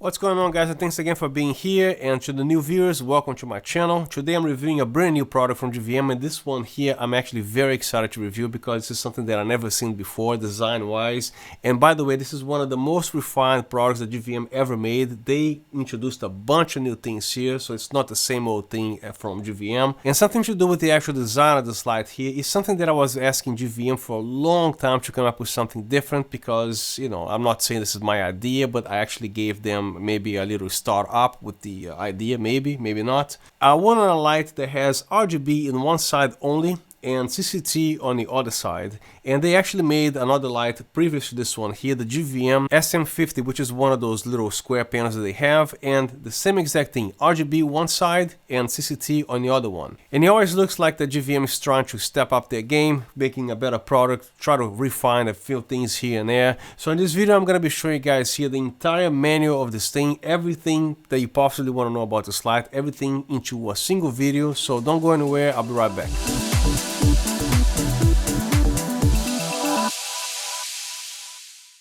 What's going on, guys, and thanks again for being here. And to the new viewers, welcome to my channel. Today I'm reviewing a brand new product from GVM, and this one here I'm actually very excited to review because this is something that I've never seen before design wise. And by the way, this is one of the most refined products that GVM ever made. They introduced a bunch of new things here, so it's not the same old thing from GVM. And something to do with the actual design of the slide here is something that I was asking GVM for a long time to come up with something different, because, you know, I'm not saying this is my idea, but I actually gave them maybe a little start up with the idea, maybe not. I wanted a light that has RGB in one side only and CCT on the other side, and they actually made another light previous to this one here, the GVM ST100R, which is one of those little square panels that they have, and the same exact thing, RGB one side and CCT on the other one. And it always looks like the GVM is trying to step up their game, making a better product, try to refine a few things here and there. So in this video I'm going to be showing you guys here the entire manual of this thing, everything that you possibly want to know about this light, everything into a single video. So don't go anywhere, I'll be right back.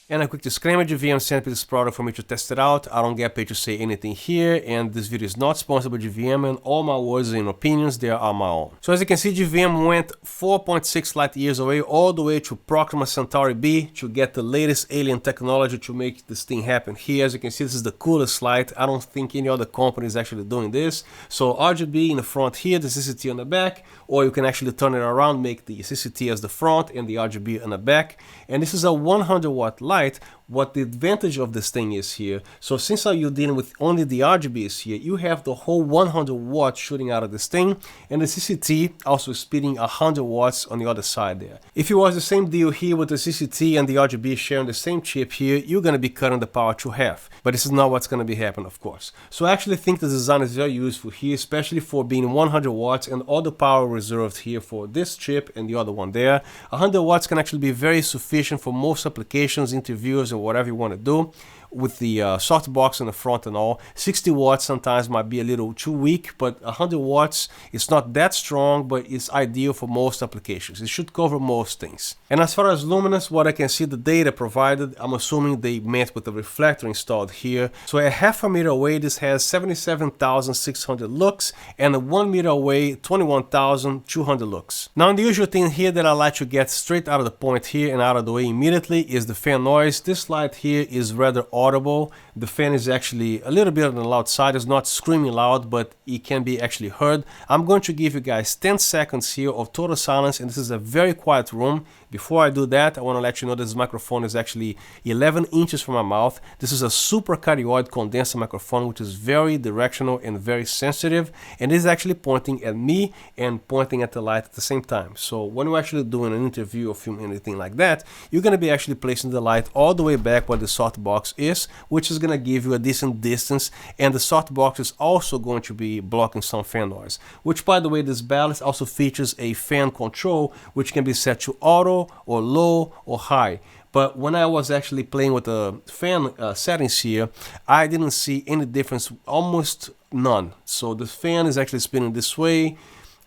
And a quick disclaimer, GVM sent me this product for me to test it out. I don't get paid to say anything here, and this video is not sponsored by GVM, and all my words and opinions, they are my own. So as you can see, GVM went 4.6 light years away, all the way to Proxima Centauri B to get the latest alien technology to make this thing happen here. As you can see, this is the coolest light. I don't think any other company is actually doing this. So RGB in the front here, the CCT on the back, or you can actually turn it around, make the CCT as the front and the RGB on the back. And this is a 100 watt light. What the advantage of this thing is here, so since you're dealing with only the RGBs here, you have the whole 100 watts shooting out of this thing, and the CCT also spitting 100 watts on the other side there. If it was the same deal here with the CCT and the RGB sharing the same chip here, you're going to be cutting the power to half, but this is not what's going to be happening, of course. So I actually think the design is very useful here, especially for being 100 watts and all the power reserved here for this chip and the other one there. 100 watts can actually be very sufficient for most applications, interviews, or whatever you want to do with the softbox in the front and all. 60 watts sometimes might be a little too weak, but 100 watts is not that strong, but it's ideal for most applications. It should cover most things. And as far as luminance, what I can see the data provided, I'm assuming they meant with the reflector installed here. So at half a meter away, this has 77,600 lux, and at 1 meter away, 21,200 lux. Now the usual thing here that I like to get straight out of the point here and out of the way immediately is the fan noise. This light here is rather audible. The fan is actually a little bit on the loud side. It's not screaming loud, but it can be actually heard. I'm going to give you guys 10 seconds here of total silence, and this is a very quiet room. Before I do that, I want to let you know this microphone is actually 11 inches from my mouth. This is a super cardioid condenser microphone, which is very directional and very sensitive, and is actually pointing at me and pointing at the light at the same time. So when you're actually doing an interview or film, anything like that, you're going to be actually placing the light all the way back where the softbox is, which is going to give you a decent distance, and the softbox is also going to be blocking some fan noise, which, by the way, this Ballast also features a fan control, which can be set to auto or low or high. But when I was actually playing with the fan settings here, I didn't see any difference, almost none. So the fan is actually spinning this way.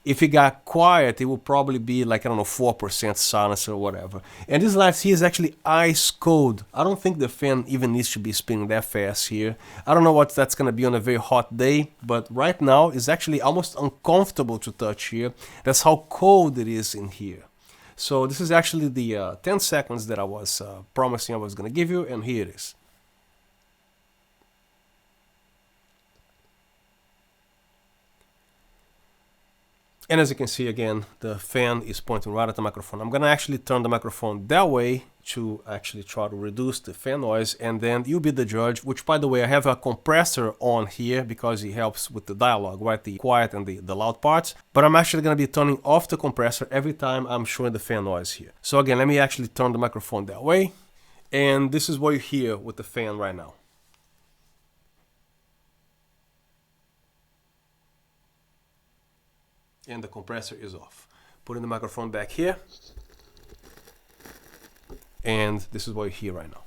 If it got quiet, it will probably be like, I don't know, 4% silence or whatever. And this light here is actually ice cold. I don't think the fan even needs to be spinning that fast here. I don't know what that's going to be on a very hot day, but right now it's actually almost uncomfortable to touch here. That's how cold it is in here. So this is actually the 10 seconds that I was promising I was going to give you, and here it is. And as you can see, again, the fan is pointing right at the microphone. I'm going to actually turn the microphone that way to actually try to reduce the fan noise, and then you be the judge, which, by the way, I have a compressor on here because it helps with the dialogue, right? The quiet and the loud parts. But I'm actually going to be turning off the compressor every time I'm showing the fan noise here. So again, let me actually turn the microphone that way. And this is what you hear with the fan right now. And the compressor is off. Putting the microphone back here, and this is what you hear right now.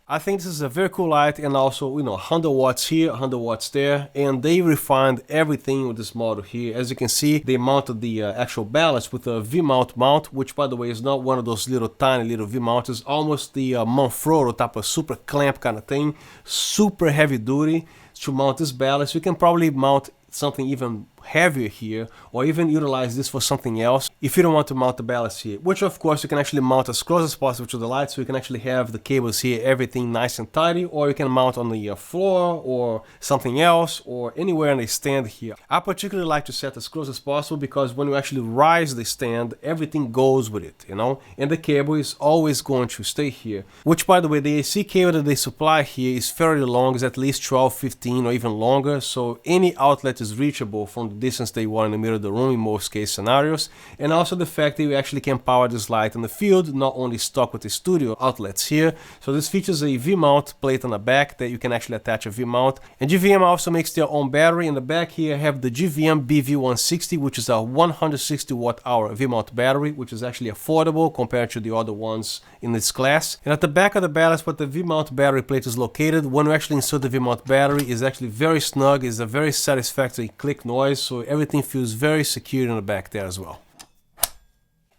I think this is a very cool light, and also, 100 watts here, 100 watts there, and they refined everything with this model here. As you can see, they mounted the actual ballast with a V-mount mount, which by the way is not one of those little tiny little V-mounts. It's almost the Manfrotto type of super clamp kind of thing, super heavy duty to mount this ballast. You can probably mount something even heavier here, or even utilize this for something else if you don't want to mount the ballast here, which of course you can actually mount as close as possible to the light, so you can actually have the cables here, everything nice and tidy, or you can mount on the floor or something else, or anywhere in the stand here. I particularly like to set as close as possible, because when you actually rise the stand, everything goes with it, and the cable is always going to stay here, which by the way, the AC cable that they supply here is fairly long. It's at least 12, 15 or even longer, so any outlet is reachable from the distance they want in the middle of the room in most case scenarios. And also the fact that you actually can power this light in the field, not only stock with the studio outlets here. So this features a V-mount plate on the back that you can actually attach a V-mount. And GVM also makes their own battery. In the back here I have the GVM BV160, which is a 160 watt hour V-mount battery, which is actually affordable compared to the other ones in this class. And at the back of the ballast where the V-mount battery plate is located, when you actually insert the V-mount battery, is actually very snug, is a very satisfactory click noise, so everything feels very secure in the back there as well.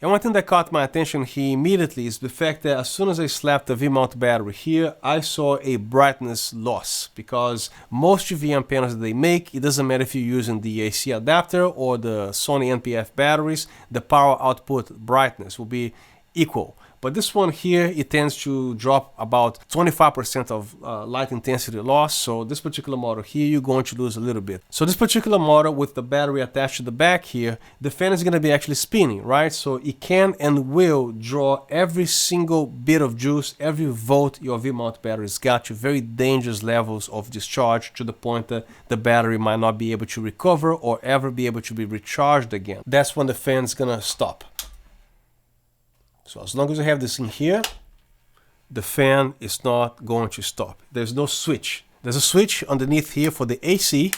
And one thing that caught my attention here immediately is the fact that as soon as I slapped the V-mount battery here, I saw a brightness loss, because most GVM panels that they make, it doesn't matter if you're using the AC adapter or the Sony NP-F batteries, the power output brightness will be equal. But this one here, it tends to drop about 25% of light intensity loss. So this particular model here, you're going to lose a little bit. So this particular model with the battery attached to the back here, the fan is going to be actually spinning, right? So it can and will draw every single bit of juice, every volt your V-mount battery's got to very dangerous levels of discharge, to the point that the battery might not be able to recover or ever be able to be recharged again. That's when the fan's going to stop. So as long as you have this in here, the fan is not going to stop. There's no switch. There's a switch underneath here for the AC,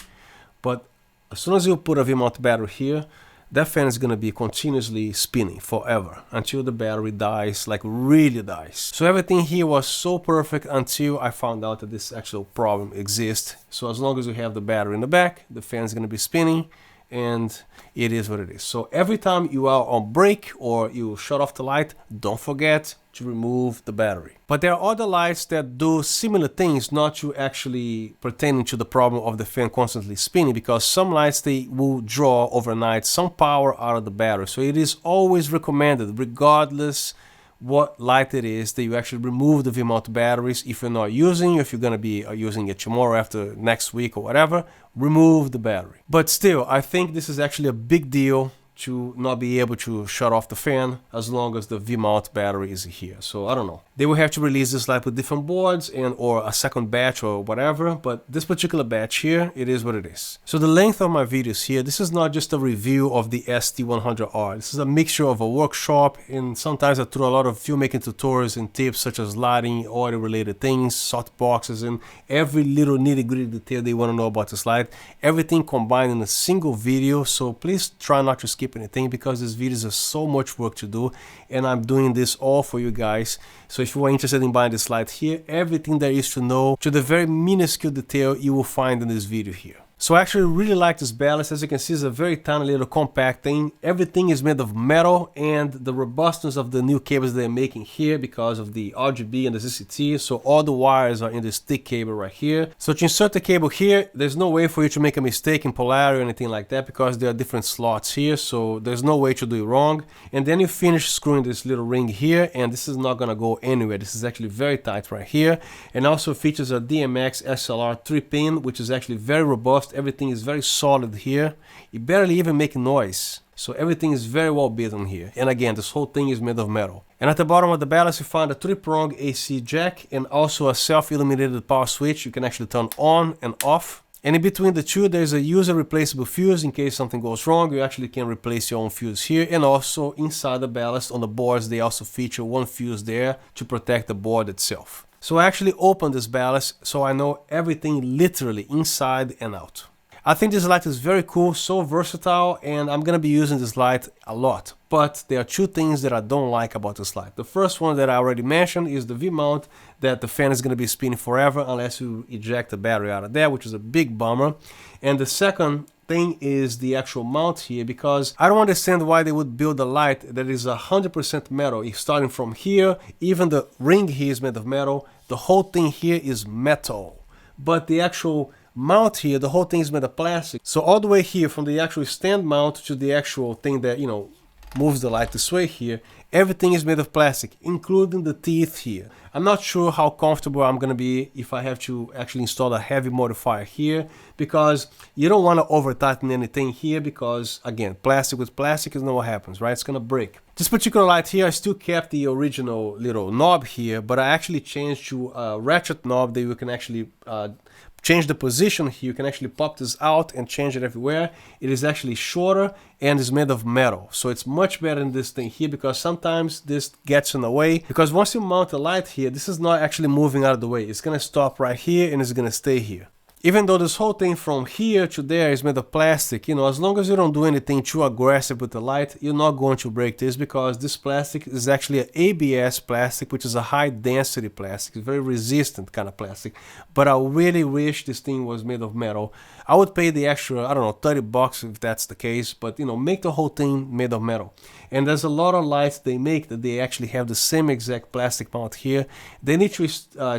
but as soon as you put a V-mount battery here, that fan is going to be continuously spinning forever until the battery dies, like really dies. So everything here was so perfect until I found out that this actual problem exists. So as long as you have the battery in the back, the fan is going to be spinning, and it is what it is. So every time you are on break or you shut off the light, don't forget to remove the battery. But there are other lights that do similar things, not to actually pertaining to the problem of the fan constantly spinning, because some lights, they will draw overnight some power out of the battery. So it is always recommended, regardless what light it is, that you actually remove the V-mount batteries. If you're not using, if you're going to be using it tomorrow, after next week or whatever, remove the battery. But still, I think this is actually a big deal to not be able to shut off the fan as long as the V-mount battery is here. So I don't know. They will have to release this light with different boards and or a second batch or whatever, but this particular batch here, it is what it is. So the length of my videos here, this is not just a review of the ST100R. This is a mixture of a workshop, and sometimes I throw a lot of filmmaking tutorials and tips such as lighting, audio related things, softboxes, and every little nitty-gritty detail they want to know about this light. Everything combined in a single video, so please try not to skip anything, because these videos are so much work to do, and I'm doing this all for you guys. So if you are interested in buying this light here, everything there is to know, to the very minuscule detail, you will find in this video here. So I actually really like this ballast. As you can see, it's a very tiny little compact thing. Everything is made of metal, and the robustness of the new cables they're making here, because of the RGB and the CCT, so all the wires are in this thick cable right here. So to insert the cable here, there's no way for you to make a mistake in polarity or anything like that, because there are different slots here, so there's no way to do it wrong. And then you finish screwing this little ring here, and this is not gonna go anywhere. This is actually very tight right here, and also features a DMX SLR 3-pin, which is actually very robust. Everything is very solid here. It barely even makes noise. So everything is very well built on here. And again, this whole thing is made of metal. And at the bottom of the ballast, you find a 3-prong AC jack and also a self-illuminated power switch you can actually turn on and off. And in between the two, there's a user replaceable fuse. In case something goes wrong, you actually can replace your own fuse here. And also inside the ballast on the boards, they also feature one fuse there to protect the board itself. So I actually opened this ballast so I know everything literally inside and out. I think this light is very cool, so versatile, and I'm gonna be using this light a lot. But there are two things that I don't like about this light. The first one that I already mentioned is the V-mount, that the fan is gonna be spinning forever unless you eject the battery out of there, which is a big bummer. And the second thing is the actual mount here, because I don't understand why they would build a light that is 100% metal. It's starting from here, even the ring here is made of metal, the whole thing here is metal. But the actual mount here, the whole thing is made of plastic. So all the way here, from the actual stand mount to the actual thing that, you know, moves the light this way here, everything is made of plastic, including the teeth here. I'm not sure how comfortable I'm gonna be if I have to actually install a heavy modifier here, because you don't want to over tighten anything here, because again, plastic with plastic is not what happens, right? It's gonna break. This particular light here, I still kept the original little knob here, but I actually changed to a ratchet knob that you can actually change the position here. You can actually pop this out and change it everywhere. It is actually shorter and is made of metal, so it's much better than this thing here, because sometimes this gets in the way, because once you mount a light here, this is not actually moving out of the way. It's gonna stop right here and it's gonna stay here. Even though this whole thing from here to there is made of plastic, you know, as long as you don't do anything too aggressive with the light, you're not going to break this, because this plastic is actually an ABS plastic, which is a high density plastic. It's very resistant kind of plastic. But I really wish this thing was made of metal. I would pay the extra, I don't know, 30 bucks if that's the case, but you know, make the whole thing made of metal. And there's a lot of lights they make that they actually have the same exact plastic mount here. They need to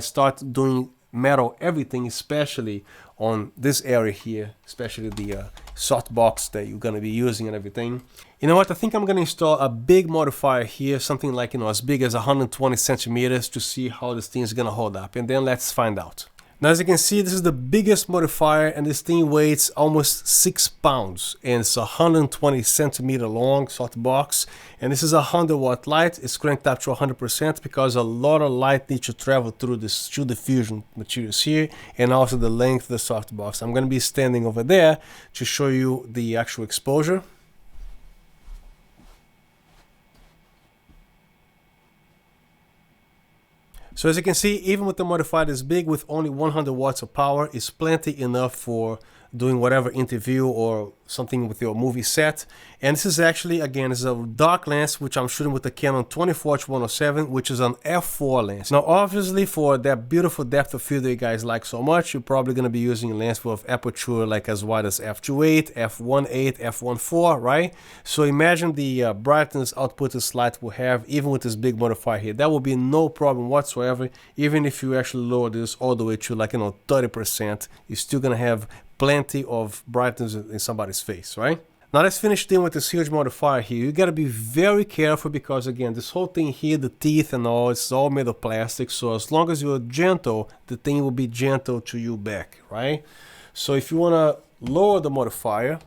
start doing metal everything, especially on this area here, especially the softbox that you're going to be using and everything. You know what, I think I'm going to install a big modifier here, something like, you know, as big as 120 centimeters, to see how this thing is going to hold up, and then let's find out. Now, as you can see, this is the biggest modifier, and this thing weighs almost 6 pounds, and it's 120 centimeter long softbox, and this is a 100-watt light. It's cranked up to 100% because a lot of light needs to travel through this two diffusion materials here, and also the length of the softbox. I'm going to be standing over there to show you the actual exposure. So as you can see, even with the modifier this big, with only 100 watts of power, is plenty enough for doing whatever interview or something with your movie set. And this is actually, again, this is a dark lens, which I'm shooting with the Canon 24-107, which is an f4 lens. Now, obviously, for that beautiful depth of field that you guys like so much, you're probably going to be using a lens with aperture like as wide as f2.8, f1.8, f1.4, right? So imagine the brightness output this light will have, even with this big modifier here. That will be no problem whatsoever. Even if you actually lower this all the way to, like, you know, 30%, you're still going to have plenty of brightness in somebody's face, right? Now let's finish dealing with this huge modifier here. You gotta be very careful, because again, this whole thing here, the teeth and all, it's all made of plastic. So as long as you're gentle, the thing will be gentle to you back, right? So if you wanna lower the modifier,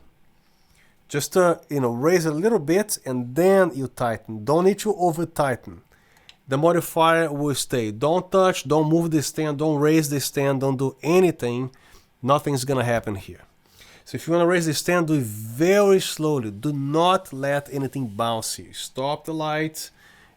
just you know, raise it a little bit and then you tighten. Don't need to over tighten. The modifier will stay. Don't touch, don't move the stand, don't raise the stand, don't do anything. Nothing's gonna happen here. So if you want to raise the stand, do it very slowly. Do not let anything bounce here. Stop the light,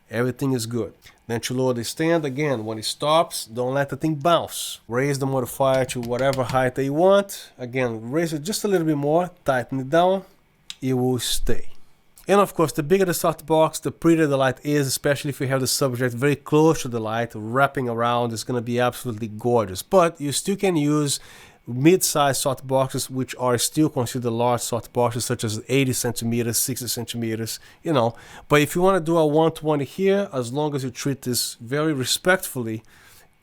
everything is good. Then to lower the stand, again, when it stops, don't let the thing bounce. Raise the modifier to whatever height that you want. Again, raise it just a little bit more, tighten it down, it will stay. And of course, the bigger the softbox, the prettier the light is, especially if you have the subject very close to the light, wrapping around. It's gonna be absolutely gorgeous. But you still can use mid-size softboxes, which are still considered large softboxes, such as 80 centimeters, 60 centimeters, you know. But if you want to do a 120 here, as long as you treat this very respectfully,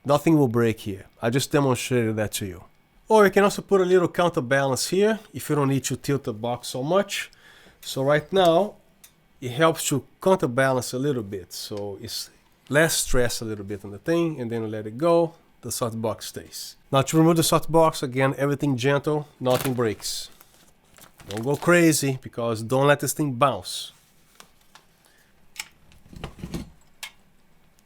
nothing will break here. I just demonstrated that to you. Or you can also put a little counterbalance here if you don't need to tilt the box so much. So right now, it helps to counterbalance a little bit. So it's less stress a little bit on the thing, and then you let it go. The softbox stays. Now to remove the softbox, again, everything gentle, nothing breaks. Don't go crazy, because don't let this thing bounce.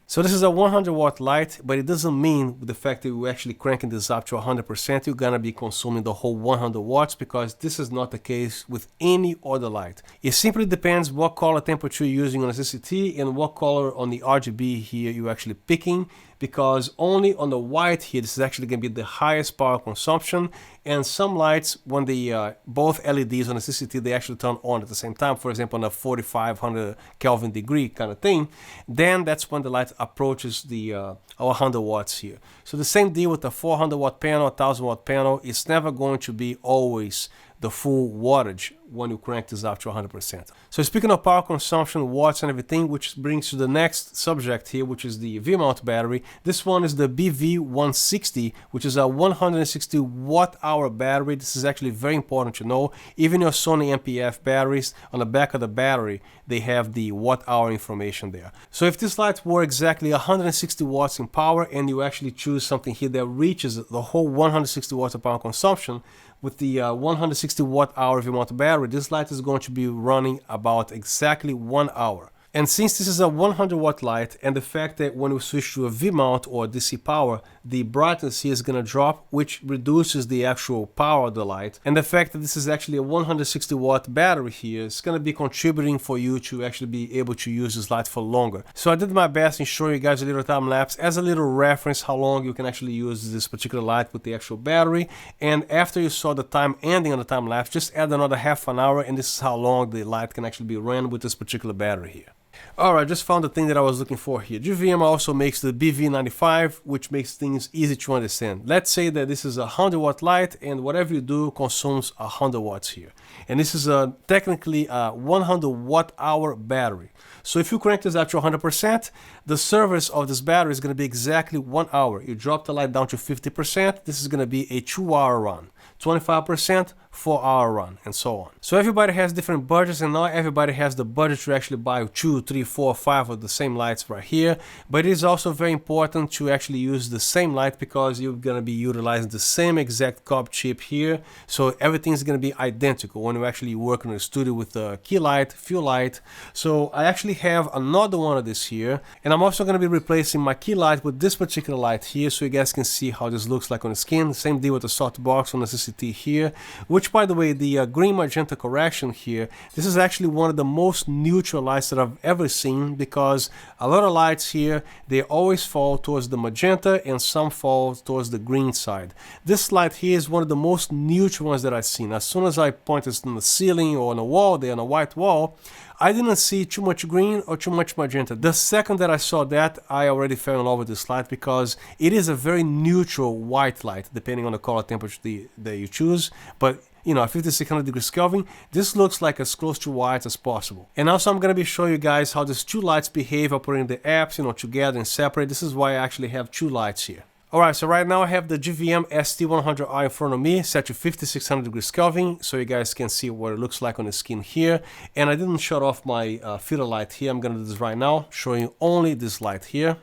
So this is a 100-watt light, but it doesn't mean with the fact that you're actually cranking this up to 100%, you're gonna be consuming the whole 100 watts, because this is not the case with any other light. It simply depends what color temperature you're using on a CCT and what color on the RGB here you're actually picking, because only on the white here, this is actually going to be the highest power consumption, and some lights, when the both LEDs on the CCT, they actually turn on at the same time, for example, on a 4500 Kelvin degree kind of thing, then that's when the light approaches the our 100 watts here. So the same deal with the 400 watt panel, 1000 watt panel, it's never going to be always the full wattage when you crank this up to 100%. So speaking of power consumption, watts and everything, which brings to the next subject here, which is the V-mount battery. This one is the BV160, which is a 160 watt-hour battery. This is actually very important to know. Even your Sony MPF batteries, on the back of the battery, they have the watt-hour information there. So if this light were exactly 160 watts in power, and you actually choose something here that reaches the whole 160 watts of power consumption, with the 160 watt-hour V-mount battery, this light is going to be running about exactly 1 hour. And since this is a 100 watt light, and the fact that when we switch to a V-mount or DC power, the brightness here is going to drop, which reduces the actual power of the light. And the fact that this is actually a 160 watt battery here is going to be contributing for you to actually be able to use this light for longer. So I did my best in showing you guys a little time lapse as a little reference how long you can actually use this particular light with the actual battery. And after you saw the time ending on the time lapse, just add another half an hour, and this is how long the light can actually be ran with this particular battery here. Alright, just found the thing that I was looking for here. GVM also makes the BV95, which makes things easy to understand. Let's say that this is a 100 watt light, and whatever you do consumes 100 watts here. And this is technically a 100 watt hour battery. So if you crank this up to 100%, the service of this battery is going to be exactly 1 hour. You drop the light down to 50%, this is going to be a 2-hour run. 25%, 4-hour run, and so on. So everybody has different budgets, and not everybody has the budget to actually buy 2, 3, 4, 5 of the same lights right here. But it is also very important to actually use the same light, because you're going to be utilizing the same exact cob chip here. So everything's going to be identical when you actually work in the studio with a key light, fuel light. So I actually have another one of this here, and I'm also going to be replacing my key light with this particular light here, so you guys can see how this looks like on the skin. Same deal with the softbox on the CCT here, which, by the way, the green magenta correction here, this is actually one of the most neutral lights that I've ever seen, because a lot of lights here, they always fall towards the magenta and some fall towards the green side. This light here is one of the most neutral ones that I've seen. As soon as I point this on the ceiling or on a wall there, on a white wall, I didn't see too much green or too much magenta. The second that I saw that, I already fell in love with this light, because it is a very neutral white light, depending on the color temperature that you choose. But you know, at 5600 degrees Kelvin, this looks like as close to white as possible. And also I'm going to be showing you guys how these two lights behave operating the apps, you know, together and separate. This is why I actually have two lights here. Alright, so right now I have the GVM ST100R in front of me, set to 5600 degrees Kelvin, so you guys can see what it looks like on the skin here. And I didn't shut off my filter light here. I'm going to do this right now, showing you only this light here.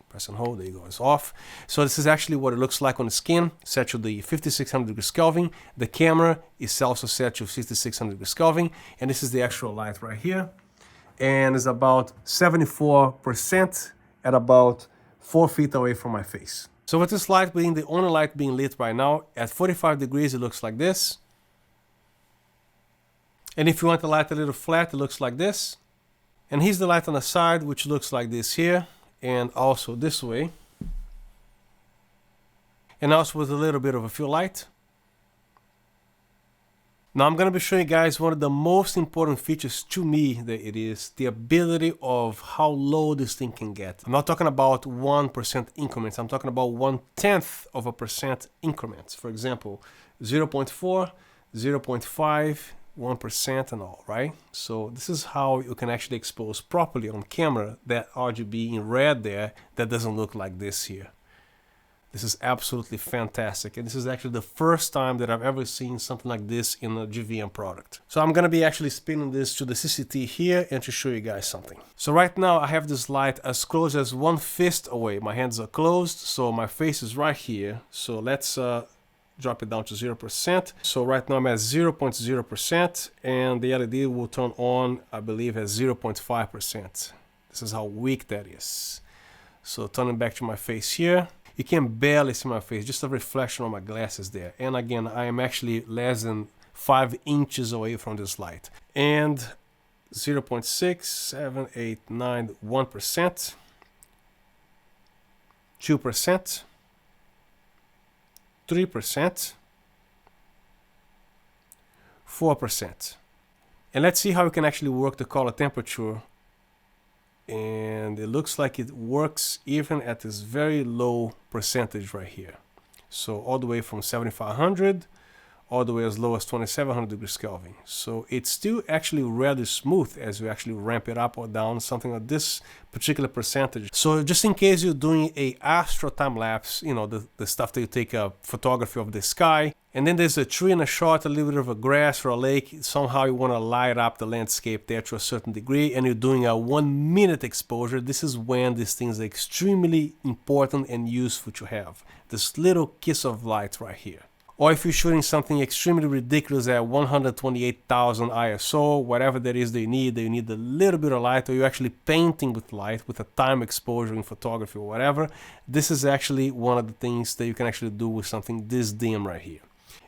Press and hold, there you go, it's off. So this is actually what it looks like on the skin, set to the 5600 degrees Kelvin. The camera is also set to 5600 degrees Kelvin, and this is the actual light right here. And it's about 74% at about 4 feet away from my face. So with this light being the only light being lit right now, at 45 degrees it looks like this. And if you want the light a little flat, it looks like this. And here's the light on the side, which looks like this here, and also this way. And also with a little bit of a fill light. Now I'm going to be showing you guys one of the most important features to me, that it is the ability of how low this thing can get. I'm not talking about 1% increments, I'm talking about 0.1% increments. For example, 0.4, 0.5, 1% and all, right? So this is how you can actually expose properly on camera that RGB in red there that doesn't look like this here. This is absolutely fantastic, and this is actually the first time that I've ever seen something like this in a GVM product. So I'm going to be actually spinning this to the CCT here and to show you guys something. So right now I have this light as close as one fist away. My hands are closed, so my face is right here. So let's drop it down to 0%. So right now I'm at 0.0%, and the LED will turn on, I believe, at 0.5%. This is how weak that is. So turning back to my face here. You can barely see my face, just a reflection on my glasses there. And again, I am actually less than 5 inches away from this light. And 0.6, 7, 8, 9, 1%. 2%, 3%, 4%. And let's see how we can actually work the color temperature. And it looks like it works even at this very low percentage right here. So all the way from 7500 all the way as low as 2700 degrees Kelvin. So it's still actually rather smooth as we actually ramp it up or down, something like this particular percentage. So just in case you're doing a astro time lapse, you know, the stuff that you take a photography of the sky, and then there's a tree and a shot, a little bit of a grass or a lake, somehow you want to light up the landscape there to a certain degree, and you're doing a 1 minute exposure, this is when these things are extremely important and useful to have. This little kiss of light right here. Or if you're shooting something extremely ridiculous at 128,000 ISO, whatever that is they need a little bit of light, or you're actually painting with light with a time exposure in photography or whatever, this is actually one of the things that you can actually do with something this dim right here.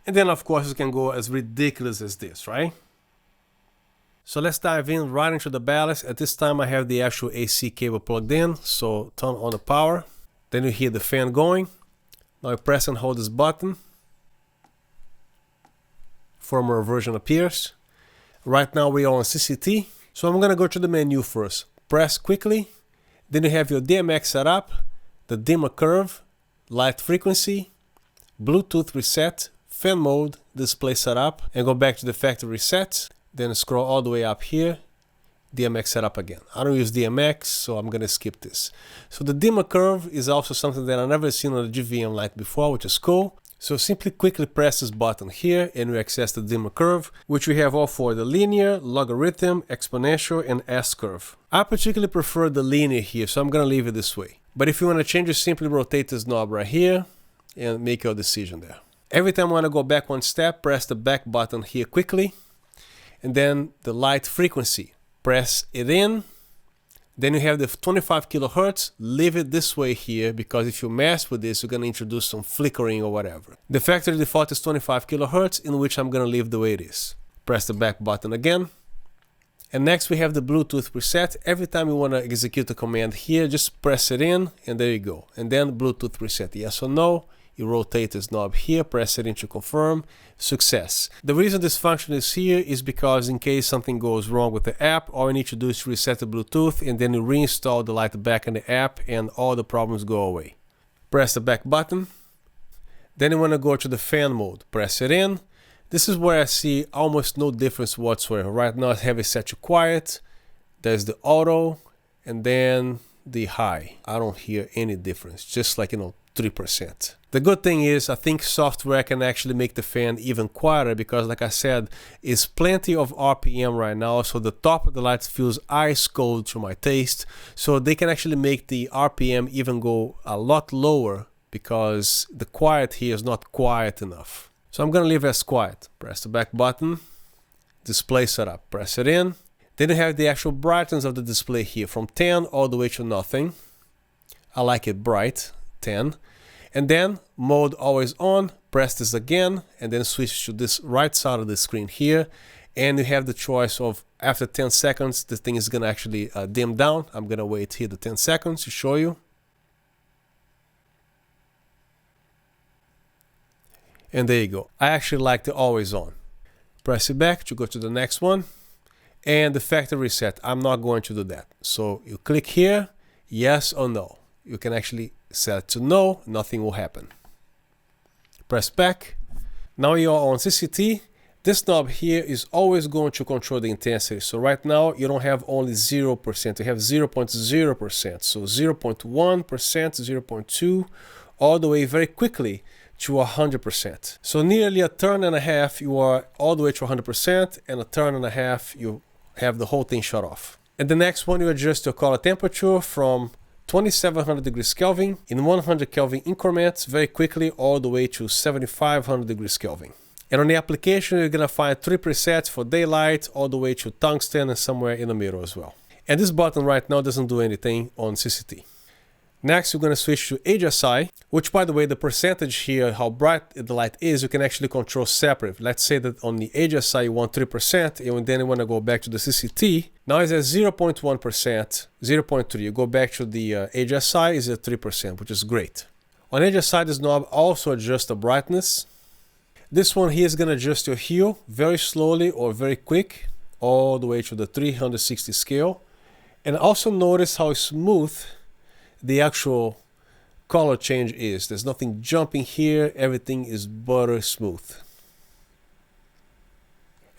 And then of course you can go as ridiculous as this, right? So let's dive in right into the ballast. At this time I have the actual AC cable plugged in, so turn on the power. Then you hear the fan going. Now you press and hold this button. Firmware version appears. Right now we are on CCT. So I'm gonna go to the menu first. Press quickly. Then you have your DMX setup, the dimmer curve, light frequency, Bluetooth reset, fan mode, display setup, and go back to the factory reset. Then scroll all the way up here, DMX setup again. I don't use DMX, so I'm gonna skip this. So the dimmer curve is also something that I've never seen on the GVM light before, which is cool. So simply quickly press this button here and we access the dimmer curve, which we have all for the linear, logarithm, exponential, and S-curve. I particularly prefer the linear here, so I'm gonna leave it this way. But if you wanna change it, simply rotate this knob right here and make your decision there. Every time I wanna go back one step, press the back button here quickly. And then the light frequency, press it in. Then you have the 25 kilohertz, leave it this way here, because if you mess with this, you're gonna introduce some flickering or whatever. The factory default is 25 kilohertz, in which I'm gonna leave the way it is. Press the back button again. And next we have the Bluetooth preset. Every time you wanna execute a command here, just press it in, and there you go. And then Bluetooth preset, yes or no. You rotate this knob here, press it in to confirm, success. The reason this function is here is because in case something goes wrong with the app, all you need to do is reset the Bluetooth and then you reinstall the light back in the app and all the problems go away. Press the back button. Then you want to go to the fan mode, press it in. This is where I see almost no difference whatsoever. Right now I have it set to quiet. There's the auto and then the high. I don't hear any difference, just like, 3%. The good thing is I think software can actually make the fan even quieter because, like I said, it's plenty of RPM right now, so the top of the lights feels ice cold to my taste. So they can actually make the RPM even go a lot lower because the quiet here is not quiet enough. So I'm gonna leave it as quiet. Press the back button, display setup, press it in. Then you have the actual brightness of the display here from 10 all the way to nothing. I like it bright, 10. And then mode always on, press this again and then switch to this right side of the screen here, and you have the choice of after 10 seconds the thing is gonna actually dim down. I'm gonna wait here the 10 seconds to show you. And there you go. I actually like the always on. Press it back to go to the next one, and the factory reset. I'm not going to do that. So you click here, yes or no. You can actually set to no, nothing will happen. Press back. Now you are on CCT. This knob here is always going to control the intensity. So right now you don't have only 0%, you have 0.0%. So 0.1%, 0.2, all the way very quickly to 100%. So nearly a turn and a half you are all the way to 100%, and a turn and a half you have the whole thing shut off. And the next one, you adjust your color temperature from 2700 degrees Kelvin in 100 Kelvin increments very quickly all the way to 7500 degrees Kelvin. And on the application, you're gonna find 3 presets for daylight all the way to tungsten and somewhere in the middle as well. And this button right now doesn't do anything on CCT. Next, we're going to switch to HSI, which, by the way, the percentage here, how bright the light is, you can actually control separate. Let's say that on the HSI you want 3%, and then you want to go back to the CCT. Now it's at 0.1%, 0.3. You go back to the HSI, is at 3%, which is great. On HSI, this knob also adjusts the brightness. This one here is going to adjust your hue very slowly or very quick, all the way to the 360 scale. And also notice how smooth the actual color change is. There's nothing jumping here, everything is butter smooth.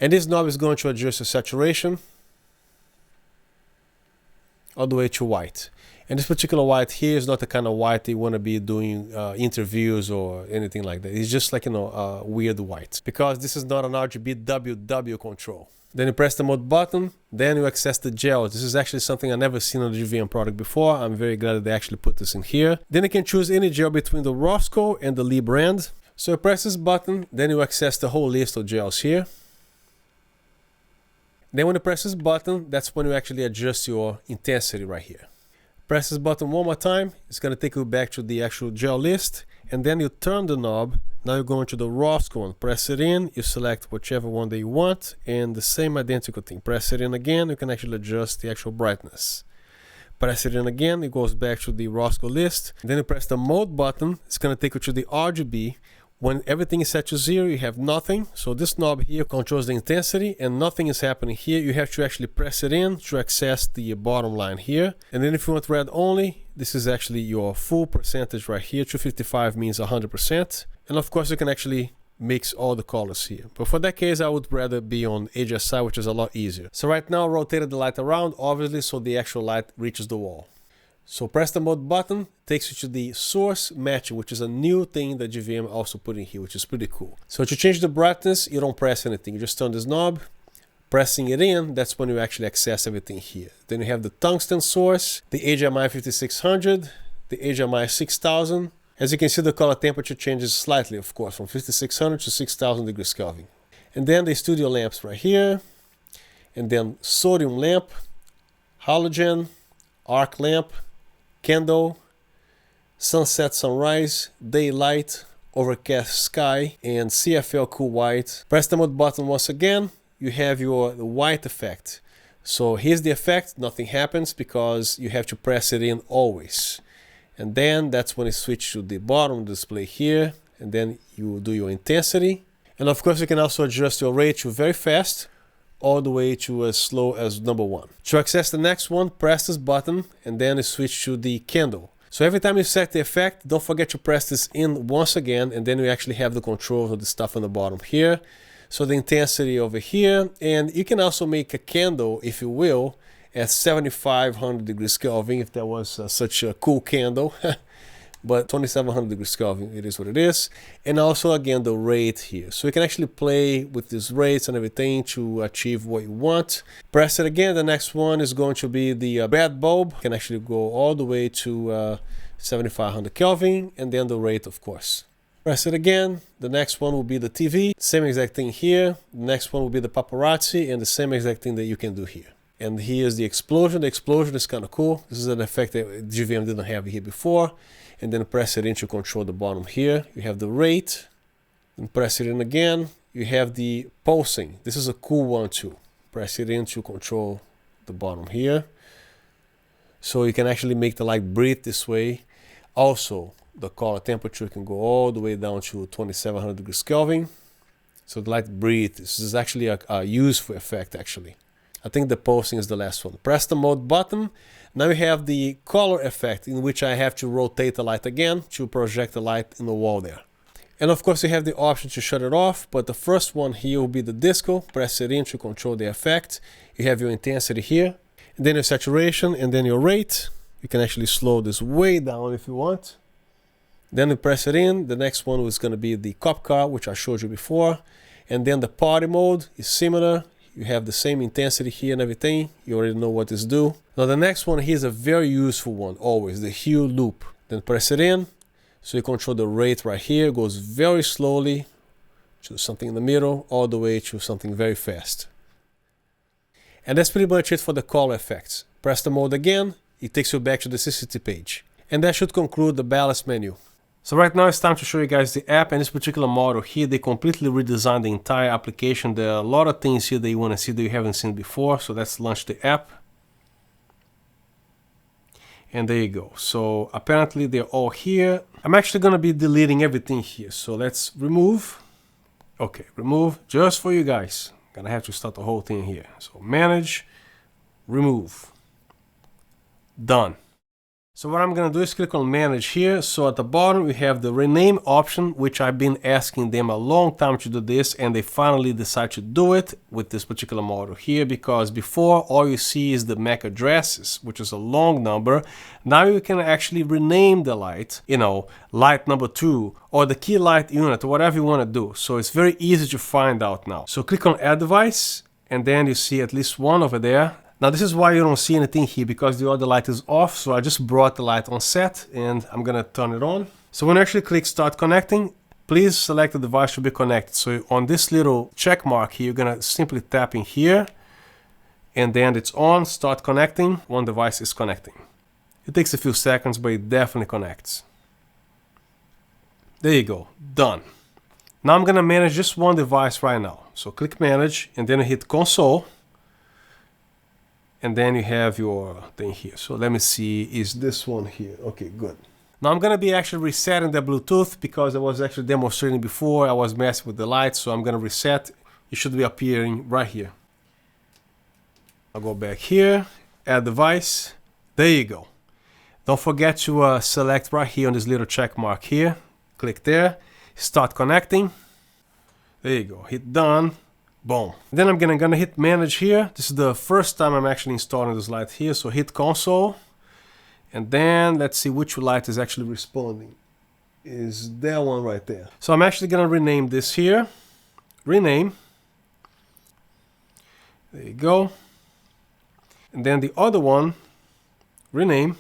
And this knob is going to adjust the saturation all the way to white. And this particular white here is not the kind of white that you want to be doing interviews or anything like that. It's just like, you know, weird white, because this is not an RGB WW control. Then you press the mode button, then you access the gels. This is actually something I've never seen on the GVM product before. I'm very glad that they actually put this in here. Then you can choose any gel between the Roscoe and the Lee brand. So you press this button, then you access the whole list of gels here. Then when you press this button, that's when you actually adjust your intensity right here. Press this button one more time, it's going to take you back to the actual gel list, and then you turn the knob. Now you're going to the Roscoe one, press it in, you select whichever one that you want, and the same identical thing. Press it in again, you can actually adjust the actual brightness. Press it in again, it goes back to the Roscoe list. Then you press the mode button, it's going to take you to the RGB. When everything is set to 0, you have nothing. So this knob here controls the intensity and nothing is happening here. You have to actually press it in to access the bottom line here. And then if you want red only, this is actually your full percentage right here. 255 means 100%. And of course you can actually mix all the colors here. But for that case, I would rather be on HSI, which is a lot easier. So right now I rotated the light around, obviously, so the actual light reaches the wall. So press the mode button, takes you to the source matching, which is a new thing that GVM also put in here, which is pretty cool. So to change the brightness, you don't press anything. You just turn this knob, pressing it in, that's when you actually access everything here. Then you have the tungsten source, the HMI 5600, the HMI 6000. As you can see, the color temperature changes slightly, of course, from 5600 to 6000 degrees Kelvin. And then the studio lamps right here, and then sodium lamp, halogen, arc lamp, candle, sunset sunrise, daylight, overcast sky, and CFL cool white. Press the mode button once again, you have your white effect. So here's the effect, nothing happens because you have to press it in always. And then that's when you switch to the bottom display here, and then you do your intensity. And of course you can also adjust your rate to very fast, all the way to as slow as number 1. To access the next one, press this button and then you switch to the candle. So every time you set the effect, don't forget to press this in once again, and then you actually have the control of the stuff on the bottom here. So the intensity over here, and you can also make a candle, if you will, at 7500 degrees Kelvin, if that was such a cool candle. But 2700 degrees Kelvin, it is what it is. And also, again, the rate here. So you can actually play with these rates and everything to achieve what you want. Press it again. The next one is going to be the bad bulb. You can actually go all the way to 7500 Kelvin, and then the rate, of course. Press it again. The next one will be the TV. Same exact thing here. The next one will be the paparazzi, and the same exact thing that you can do here. And here's the explosion. The explosion is kind of cool. This is an effect that GVM didn't have here before. And then press it in to control the bottom here. You have the rate. Then press it in again. You have the pulsing. This is a cool one too. Press it in to control the bottom here. So you can actually make the light breathe this way. Also, the color temperature can go all the way down to 2700 degrees Kelvin. So the light breathes. This is actually a useful effect actually. I think the pulsing is the last one. Press the mode button. Now you have the color effect, in which I have to rotate the light again to project the light in the wall there. And of course you have the option to shut it off, but the first one here will be the disco. Press it in to control the effect. You have your intensity here, and then your saturation, and then your rate. You can actually slow this way down if you want. Then you press it in. The next one is going to be the cop car, which I showed you before. And then the party mode is similar. You have the same intensity here and everything. You already know what this do. Now the next one here is a very useful one, always, the hue loop. Then press it in. So you control the rate right here. It goes very slowly to something in the middle, all the way to something very fast. And that's pretty much it for the color effects. Press the mode again. It takes you back to the CCT page. And that should conclude the Ballast menu. So right now it's time to show you guys the app. And this particular model here, they completely redesigned the entire application. There are a lot of things here that you want to see that you haven't seen before. So let's launch the app. And there you go. So apparently they're all here. I'm actually going to be deleting everything here. So let's remove. Okay, remove just for you guys. I'm going to have to start the whole thing here. So manage, remove, done. So what I'm going to do is click on manage here. So at the bottom we have the rename option, which I've been asking them a long time to do this, and they finally decide to do it with this particular model here, because before all you see is the MAC addresses, which is a long number. Now you can actually rename the light, you know, light number 2 or the key light unit or whatever you want to do. So it's very easy to find out now. So click on add device, and then you see at least one over there. Now this is why you don't see anything here, because the other light is off. So I just brought the light on set and I'm gonna turn it on. So when you actually click start connecting, please select the device to be connected. So on this little check mark here, you're gonna simply tap in here, and then it's on, start connecting. One device is connecting. It takes a few seconds, but it definitely connects. There you go, done. Now I'm gonna manage just one device right now. So click manage, and then you hit console. And then you have your thing here. So let me see, is this one here? Okay, good. Now I'm gonna be actually resetting the Bluetooth, because I was actually demonstrating before. I was messing with the lights, so I'm gonna reset. It should be appearing right here. I'll go back here, add device. There you go. Don't forget to select right here on this little check mark here. Click there, start connecting. There you go, hit done. Boom. Then I'm gonna hit manage here. This is the first time I'm actually installing this light here. So hit console. And then let's see which light is actually responding. Is that one right there. So I'm actually gonna rename this here. Rename. There you go. And then the other one, rename.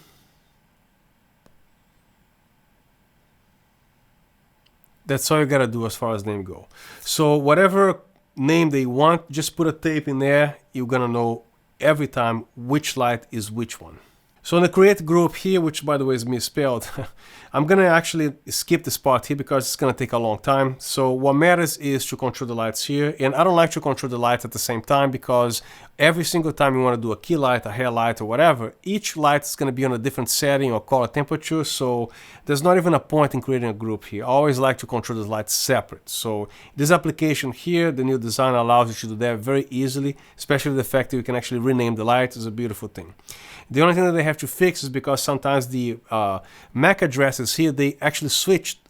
That's all you gotta do as far as name go. So whatever name they want, just put a tape in there. You're gonna know every time which light is which one. So in the create group here, which by the way is misspelled, I'm gonna actually skip this part here because it's gonna take a long time. So what matters is to control the lights here, and I don't like to control the lights at the same time, because every single time you want to do a key light, a hair light, or whatever, each light is going to be on a different setting or color temperature, so there's not even a point in creating a group here. I always like to control the lights separate. So this application here, the new design allows you to do that very easily, especially the fact that you can actually rename the light is a beautiful thing. The only thing that they have to fix is because sometimes the MAC addresses here, they actually switched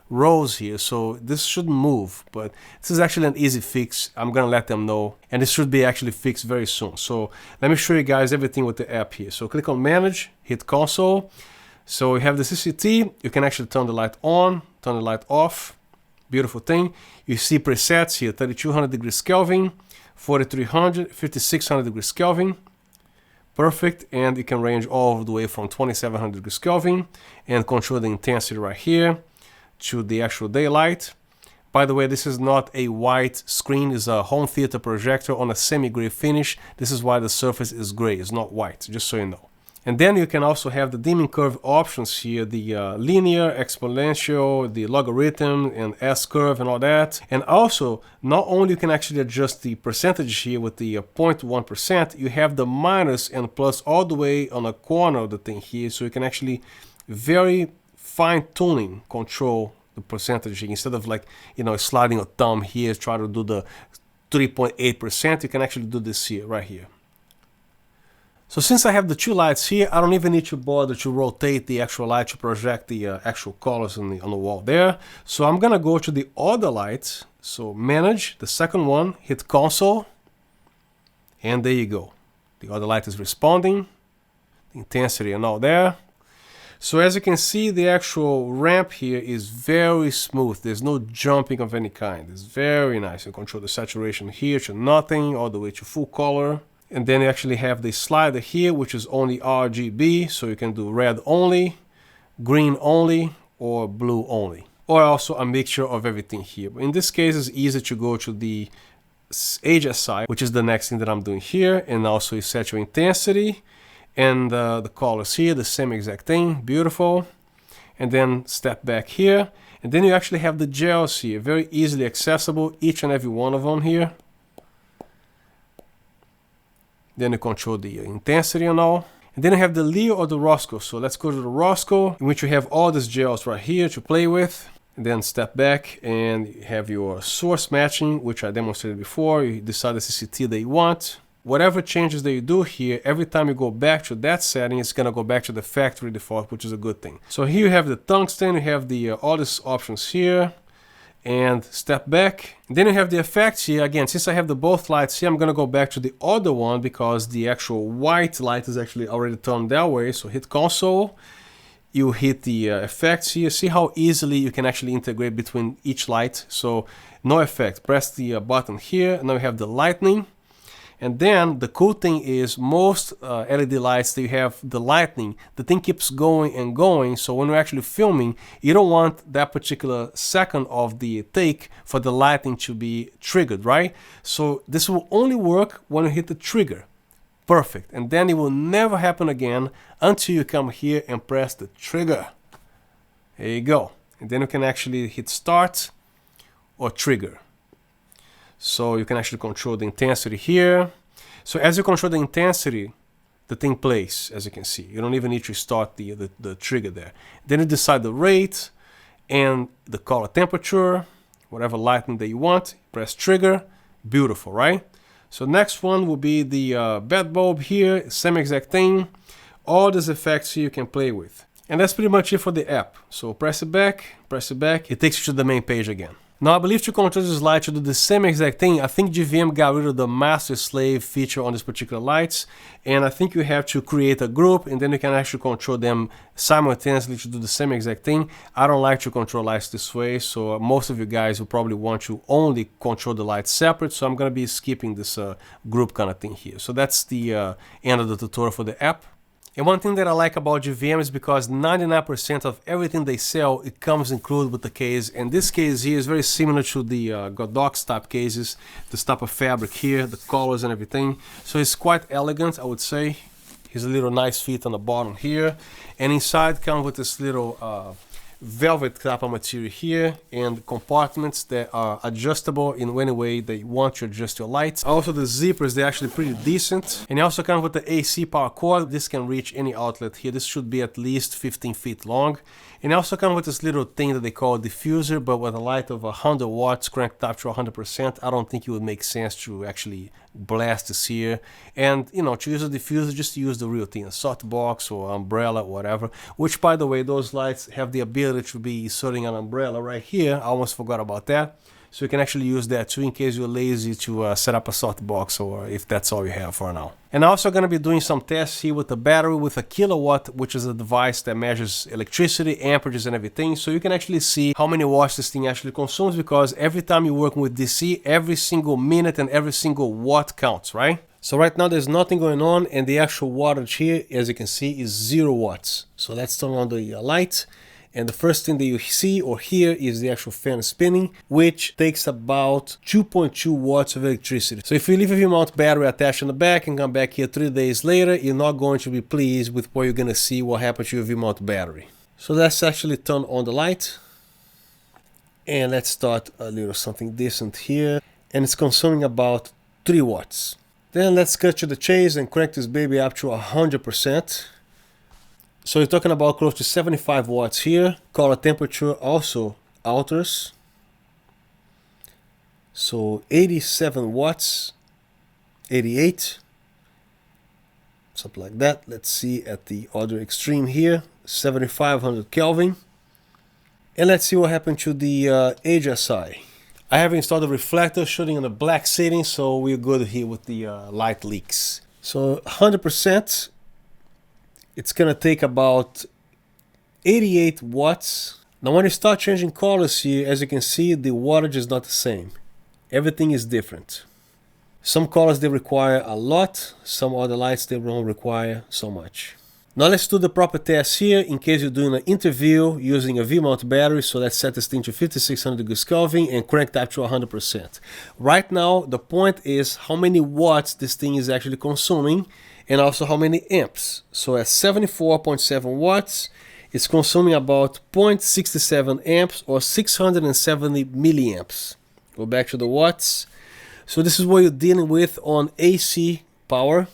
rows here, so this shouldn't move, but this is actually an easy fix. I'm gonna let them know, and this should be actually fixed very soon. So let me show you guys everything with the app here. So click on manage, hit console. So we have the CCT. You can actually turn the light on, turn the light off. Beautiful thing. You see presets here: 3200 degrees Kelvin, 4300, 5600 degrees Kelvin. Perfect, and you can range all the way from 2700 degrees Kelvin and control the intensity right here to the actual daylight. By the way, this is not a white screen, it's a home theater projector on a semi-gray finish. This is why the surface is gray, it's not white, just so you know. And then you can also have the dimming curve options here, the linear, exponential, the logarithm, and S-curve and all that. And also, not only you can actually adjust the percentage here with the 0.1%, you have the minus and plus all the way on the corner of the thing here, so you can actually very fine-tuning control the percentage instead of, like, you know, sliding a thumb here, try to do the 3.8%, you can actually do this here, right here. So since I have the two lights here, I don't even need to bother to rotate the actual light to project the actual colors on the wall there. So I'm gonna go to the other lights. So manage, the second one, hit console, and there you go. The other light is responding, the intensity and all there. So as you can see, the actual ramp here is very smooth. There's no jumping of any kind. It's very nice. You control the saturation here to nothing, all the way to full color. And then you actually have the slider here, which is only RGB, so you can do red only, green only, or blue only. Or also a mixture of everything here. But in this case, it's easy to go to the HSI, which is the next thing that I'm doing here, and also you set your intensity, And the colors here, the same exact thing, beautiful. And then step back here, and then you actually have the gels here, very easily accessible, each and every one of them here. Then you control the intensity and all. And then you have the Leo or the Roscoe. So let's go to the Roscoe, in which you have all these gels right here to play with. And then step back and you have your source matching, which I demonstrated before. You decide the CCT that you want. Whatever changes that you do here, every time you go back to that setting, it's gonna go back to the factory default, which is a good thing. So here you have the tungsten, you have the all these options here, and step back. Then you have the effects here. Again, since I have the both lights here, I'm gonna go back to the other one because the actual white light is actually already turned that way. So hit console, you hit the effects here. See how easily you can actually integrate between each light. So no effect, press the button here, and now you have the lightning. And then the cool thing is most LED lights, they have the lightning. The thing keeps going and going. So when you're actually filming, you don't want that particular second of the take for the lightning to be triggered, right? So this will only work when you hit the trigger. Perfect. And then it will never happen again until you come here and press the trigger. There you go. And then you can actually hit start or trigger. So you can actually control the intensity here. So as you control the intensity, the thing plays, as you can see. You don't even need to start the trigger there. Then you decide the rate and the color temperature, whatever lighting that you want. Press trigger. Beautiful, right? So next one will be the bed bulb here. Same exact thing. All these effects here you can play with. And that's pretty much it for the app. So press it back, it takes you to the main page again. Now I believe to control this light to do the same exact thing, I think GVM got rid of the master slave feature on this particular lights, and I think you have to create a group and then you can actually control them simultaneously to do the same exact thing. I don't like to control lights this way, so most of you guys will probably want to only control the lights separate, so I'm going to be skipping this group kind of thing here. So that's the end of the tutorial for the app. And one thing that I like about GVM is because 99% of everything they sell, it comes included with the case. And this case here is very similar to the Godox type cases, this type of fabric here, the colors and everything. So it's quite elegant, I would say. Here's a little nice fit on the bottom here. And inside comes with this little velvet type of material here and compartments that are adjustable in any way that you want to adjust your lights. Also the zippers, they're actually pretty decent. And it also comes with the AC power cord. This can reach any outlet here. This should be at least 15 feet long. And it also comes with this little thing that they call a diffuser, but with a light of 100 watts cranked up to 100%. I don't think it would make sense to actually blast this here. And you know, to use a diffuser, just use the real thing, a softbox or umbrella, whatever. Which, by the way, those lights have the ability to be inserting an umbrella right here. I almost forgot about that. So you can actually use that too in case you're lazy to set up a softbox, or if that's all you have for now. And I'm also going to be doing some tests here with the battery with a kilowatt, which is a device that measures electricity, amperages and everything. So you can actually see how many watts this thing actually consumes, because every time you're working with DC, every single minute and every single watt counts, right? So right now there's nothing going on, and the actual wattage here, as you can see, is 0 watts. So let's turn on the light. And the first thing that you see or hear is the actual fan spinning, which takes about 2.2 watts of electricity. So if you leave a V-mount battery attached in the back and come back here 3 days later, you're not going to be pleased with what you're going to see what happened to your V-mount battery. So let's actually turn on the light. And let's start a little something decent here. And it's consuming about 3 watts. Then let's cut to the chase and crank this baby up to 100%. So you're talking about close to 75 watts here. Color temperature also alters. So 87 watts, 88, something like that. Let's see at the other extreme here, 7500 Kelvin. And let's see what happened to the HSI. I have installed a reflector shooting on a black setting, so we're good here with the light leaks. So 100%. It's going to take about 88 watts. Now when you start changing colors here, as you can see, the wattage is not the same. Everything is different. Some colors they require a lot, some other lights they don't require so much. Now let's do the proper test here in case you're doing an interview using a V-mount battery. So let's set this thing to 5600 degrees Kelvin and crank that to 100%. Right now the point is how many watts this thing is actually consuming. and also how many amps. So at 74.7 watts, it's consuming about 0.67 amps or 670 milliamps. Go back to the watts. So this is what you're dealing with on AC power,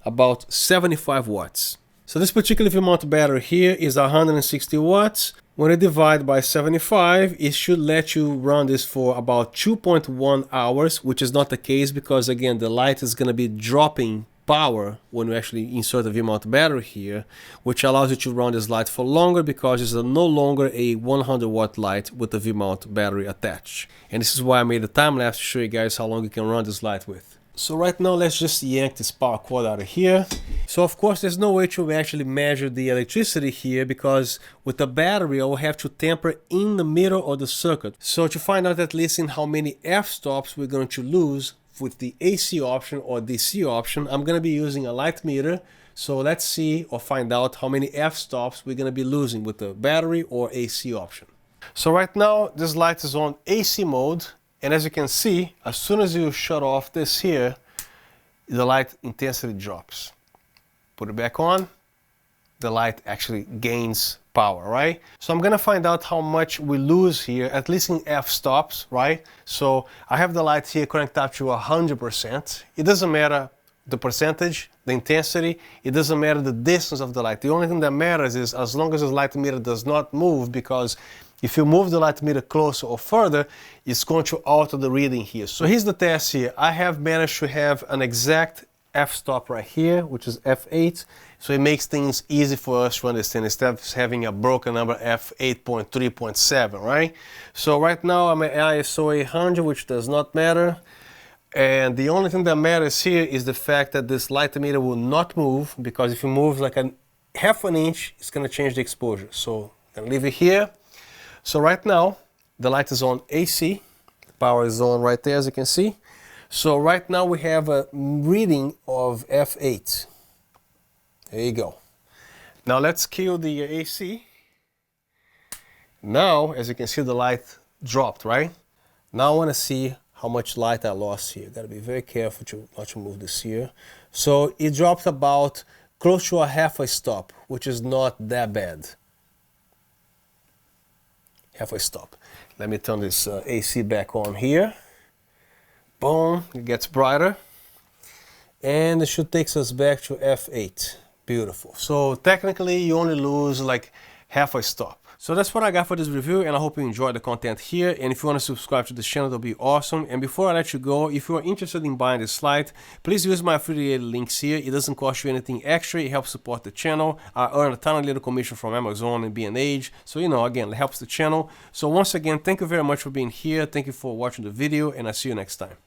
about 75 watts. So this particular V-mount battery here is 160 watts. When you divide by 75, it should let you run this for about 2.1 hours, which is not the case because, again, the light is going to be dropping power when you actually insert a V-mount battery here, which allows you to run this light for longer because it's no longer a 100 watt light with a V-mount battery attached. And this is why I made a time lapse to show you guys how long you can run this light with. So right now, let's just yank this power cord out of here. So of course, there's no way to actually measure the electricity here because with the battery, I will have to tamper in the middle of the circuit. So to find out at least in how many f-stops we're going to lose with the AC option or DC option, I'm going to be using a light meter. So let's see or find out how many f-stops we're going to be losing with the battery or AC option. So right now, this light is on AC mode. And as you can see, as soon as you shut off this here, the light intensity drops. Put it back on, the light actually gains power, right? So I'm gonna find out how much we lose here, at least in f-stops, right? So I have the light here cranked up to 100%. It doesn't matter the percentage, the intensity, it doesn't matter the distance of the light. The only thing that matters is as long as the light meter does not move, because if you move the light meter closer or further, it's going to alter the reading here. So here's the test here. I have managed to have an exact f-stop right here, which is f8. So it makes things easy for us to understand instead of having a broken number f8.3.7, right? So right now I'm at ISO 800, which does not matter. And the only thing that matters here is the fact that this light meter will not move, because if it moves like a half an inch, it's going to change the exposure. So I'm going to leave it here. So right now, the light is on AC. The power is on right there, as you can see. So right now we have a reading of F8. There you go. Now let's kill the AC. Now, as you can see, the light dropped, right? Now I want to see how much light I lost here. Got to be very careful not to move this here. So it dropped about close to a half a stop, which is not that bad. Half a stop. Let me turn this AC back on here. Boom, it gets brighter. And it should take us back to F8. Beautiful. So technically you only lose like half a stop. So that's what I got for this review, and I hope you enjoyed the content here. And if you want to subscribe to this channel, that'll be awesome. And before I let you go, if you are interested in buying this light, please use my affiliate links here. It doesn't cost you anything extra. It helps support the channel. I earn a ton of little commission from Amazon and B&H. So, you know, again, it helps the channel. So once again, thank you very much for being here. Thank you for watching the video, and I'll see you next time.